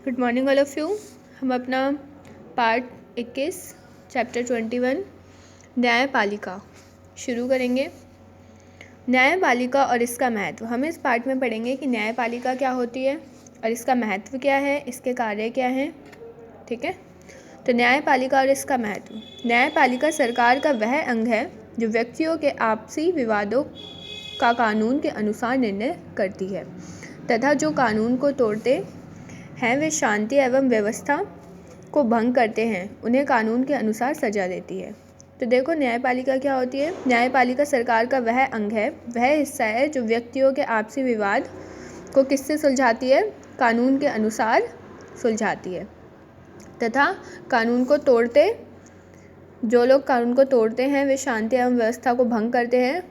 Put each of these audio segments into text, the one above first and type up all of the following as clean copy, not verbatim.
Good morning all of you. हम अपना part 21 chapter 21 न्यायपालिका शुरू करेंगे। न्यायपालिका और इसका महत्व, हम इस पार्ट में पढ़ेंगे कि न्यायपालिका क्या होती है और इसका महत्व क्या है, इसके कार्य क्या हैं। ठीक है, तो न्यायपालिका और इसका महत्व। न्यायपालिका सरकार का वह अंग है जो व्यक्तियों के आपसी विवादों का कानून के अनुसार निर्णय करती है तथा जो कानून को तोड़ते हैं वे शांति एवं व्यवस्था को भंग करते हैं उन्हें कानून के अनुसार सजा देती है। तो देखो न्यायपालिका क्या होती है। न्यायपालिका सरकार का वह अंग है, वह हिस्सा है जो व्यक्तियों के आपसी विवाद को किससे सुलझाती है, कानून के अनुसार सुलझाती है तथा कानून को तोड़ते, जो लोग कानून को तोड़ते हैं वे शांति एवं व्यवस्था को भंग करते हैं,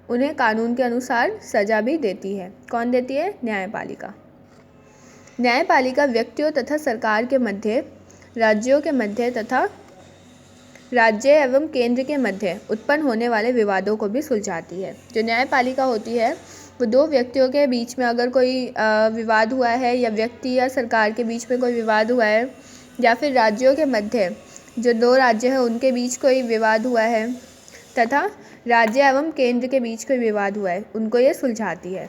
उन्हें कानून के अनुसार सजा भी देती है। कौन देती है? न्यायपालिका। न्यायपालिका व्यक्तियों तथा सरकार के मध्य, राज्यों के मध्य तथा राज्य एवं केंद्र के मध्य उत्पन्न होने वाले विवादों को भी सुलझाती है। जो न्यायपालिका होती है वो दो व्यक्तियों के बीच में अगर कोई विवाद हुआ है या व्यक्ति या सरकार के बीच में कोई विवाद हुआ है या फिर राज्यों के मध्य, जो दो राज्य हैं उनके बीच कोई विवाद हुआ है तथा राज्य एवं केंद्र के बीच कोई विवाद हुआ है, उनको ये सुलझाती है।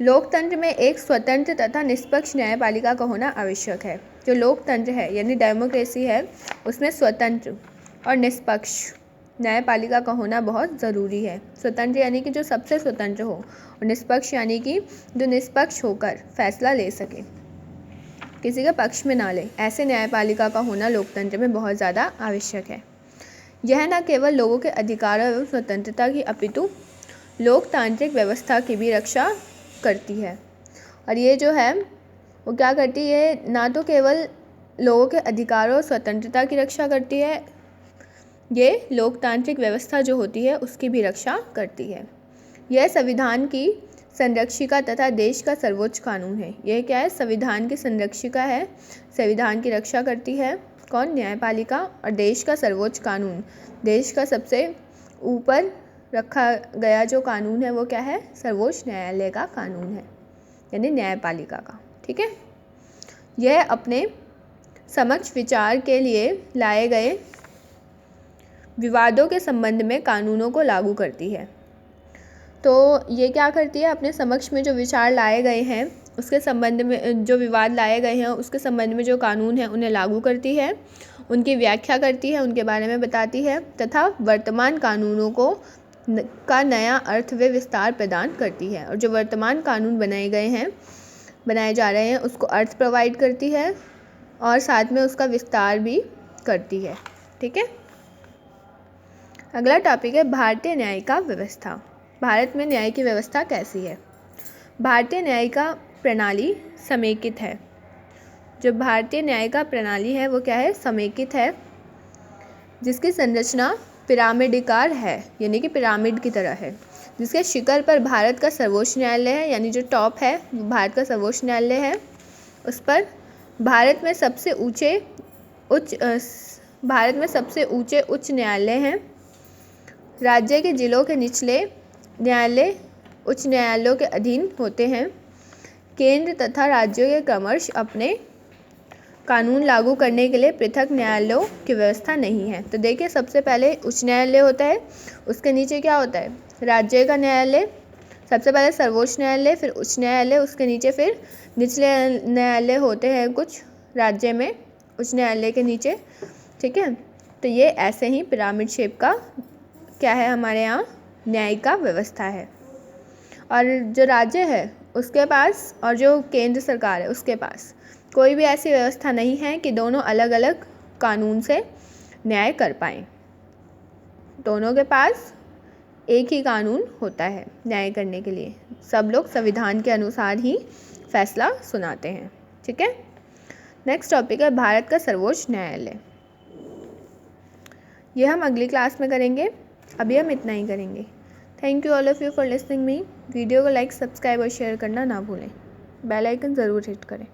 लोकतंत्र में एक स्वतंत्र तथा निष्पक्ष न्यायपालिका का होना आवश्यक है। जो लोकतंत्र है यानी डेमोक्रेसी है, उसमें स्वतंत्र और निष्पक्ष न्यायपालिका का होना बहुत ज़रूरी है। स्वतंत्र यानी कि जो सबसे स्वतंत्र हो और निष्पक्ष यानी कि जो निष्पक्ष होकर फैसला ले सके, किसी के पक्ष में ना ले, ऐसे न्यायपालिका का होना लोकतंत्र में बहुत ज़्यादा आवश्यक है। यह न केवल लोगों के अधिकारों एवं स्वतंत्रता की अपितु लोकतांत्रिक व्यवस्था की भी रक्षा करती है। और ये जो है वो क्या करती है, ना तो केवल लोगों के अधिकारों और स्वतंत्रता की रक्षा करती है, ये लोकतांत्रिक व्यवस्था जो होती है उसकी भी रक्षा करती है। यह संविधान की संरक्षिका तथा देश का सर्वोच्च कानून है। यह क्या है? संविधान की संरक्षिका है, संविधान की रक्षा करती है। कौन? न्यायपालिका। और देश का सर्वोच्च कानून, देश का सबसे ऊपर रखा गया जो कानून है वो क्या है? सर्वोच्च न्यायालय का कानून है, यानी न्यायपालिका का। ठीक है, यह अपने समक्ष विचार के लिए लाए गए विवादों के संबंध में कानूनों को लागू करती है। तो ये क्या करती है? अपने समक्ष में जो विचार लाए गए हैं उसके संबंध में, जो विवाद लाए गए हैं उसके संबंध में जो कानून है उन्हें लागू करती है, उनकी व्याख्या करती है, उनके बारे में बताती है तथा वर्तमान कानूनों को का नया अर्थ व विस्तार प्रदान करती है। और जो वर्तमान कानून बनाए जा रहे हैं उसको अर्थ प्रोवाइड करती है और साथ में उसका विस्तार भी करती है। ठीक है, अगला टॉपिक है भारतीय न्यायिका व्यवस्था। भारत में न्याय की व्यवस्था कैसी है? भारतीय न्यायिका प्रणाली समेकित है। जो भारतीय न्यायिका प्रणाली है वो क्या है? समेकित है, जिसकी संरचना पिरामिडिकार है, यानी कि पिरामिड की तरह है, जिसके शिखर पर भारत का सर्वोच्च न्यायालय है, यानी जो टॉप है वो भारत का सर्वोच्च न्यायालय है। उस पर भारत में सबसे ऊंचे उच्च न्यायालय हैं। राज्य के जिलों के निचले न्यायालय उच्च न्यायालयों के अधीन होते हैं। केंद्र तथा राज्यों के क्रमश अपने कानून लागू करने के लिए पृथक न्यायालयों की व्यवस्था नहीं है। तो देखिए, सबसे पहले उच्च न्यायालय होता है, उसके नीचे क्या होता है? राज्य का न्यायालय, सबसे पहले सर्वोच्च न्यायालय, फिर उच्च न्यायालय, उसके नीचे फिर निचले न्यायालय होते हैं कुछ राज्य में उच्च न्यायालय के नीचे। ठीक है, तो ये ऐसे ही पिरामिड शेप का क्या है हमारे यहाँ न्यायिका व्यवस्था है। और जो राज्य है उसके पास और जो केंद्र सरकार है उसके पास कोई भी ऐसी व्यवस्था नहीं है कि दोनों अलग अलग कानून से न्याय कर पाएँ। दोनों के पास एक ही कानून होता है न्याय करने के लिए। सब लोग संविधान के अनुसार ही फैसला सुनाते हैं। ठीक है, नेक्स्ट टॉपिक है भारत का सर्वोच्च न्यायालय। यह हम अगली क्लास में करेंगे, अभी हम इतना ही करेंगे। Thank you all of you for listening me. Video को लाइक, सब्सक्राइब और शेयर करना ना भूलें। बेल आइकन ज़रूर हिट करें।